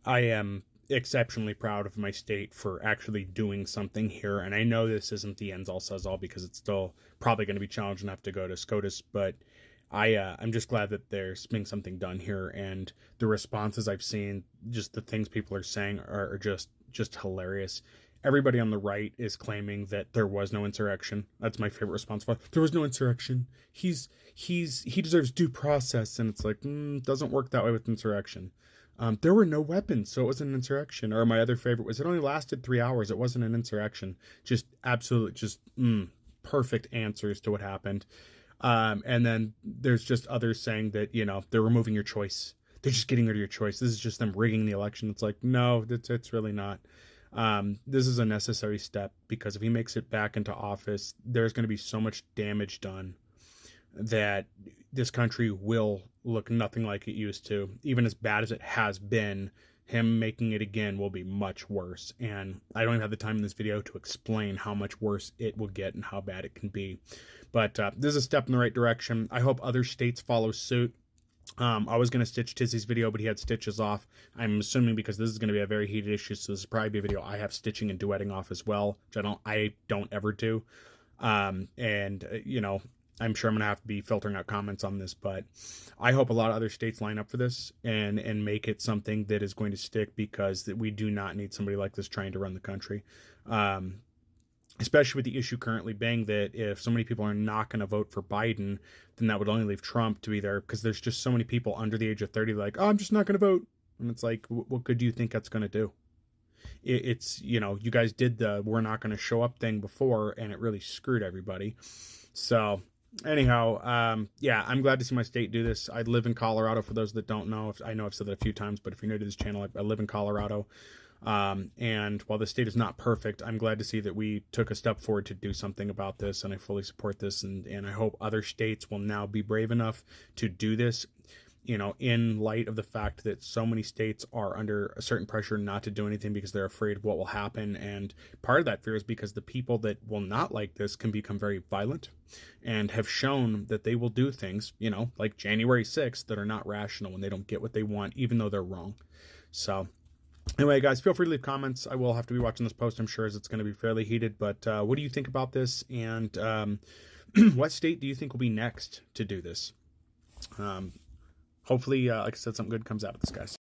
I am exceptionally proud of my state for actually doing something here. And I know this isn't the ends all says all because it's still probably going to be challenging enough to go to SCOTUS, but I'm just glad that there's being something done here, and the responses I've seen, just the things people are saying are just hilarious. Everybody on the right is claiming that there was no insurrection. That's my favorite response. There was no insurrection. He deserves due process, and it's like doesn't work that way with insurrection. There were no weapons, so it wasn't an insurrection. Or my other favorite was it only lasted 3 hours. It wasn't an insurrection. Just absolute, just perfect answers to what happened. And then there's just others saying that, they're removing your choice. They're just getting rid of your choice. This is just them rigging the election. It's like, no, it's really not. This is a necessary step because if he makes it back into office, there's going to be so much damage done that this country will look nothing like it used to. Even as bad as it has been, him making it again will be much worse. And I don't even have the time in this video to explain how much worse it will get and how bad it can be. But this is a step in the right direction. I hope other states follow suit. I was going to stitch Tizzy's video, but he had stitches off. I'm assuming because this is going to be a very heated issue, so this will probably be a video I have stitching and duetting off as well, which I don't ever do. I'm sure I'm going to have to be filtering out comments on this, but I hope a lot of other states line up for this and make it something that is going to stick, because we do not need somebody like this trying to run the country. Especially with the issue currently being that if so many people are not going to vote for Biden, then that would only leave Trump to be there, because there's just so many people under the age of 30 like, oh, I'm just not going to vote. And it's like, what good do you think that's going to do? It's, you guys did the we're not going to show up thing before, and it really screwed everybody. So anyhow, I'm glad to see my state do this. I live in Colorado, for those that don't know. I know I've said that a few times, but if you're new to this channel, I live in Colorado. And while the state is not perfect, I'm glad to see that we took a step forward to do something about this, and I fully support this, and I hope other states will now be brave enough to do this, in light of the fact that so many states are under a certain pressure not to do anything because they're afraid of what will happen. And part of that fear is because the people that will not like this can become very violent and have shown that they will do things, like January 6th, that are not rational when they don't get what they want, even though they're wrong. So anyway, guys, feel free to leave comments. I will have to be watching this post, I'm sure, as it's going to be fairly heated. But what do you think about this? And what state do you think will be next to do this? Hopefully, like I said, something good comes out of this, guys.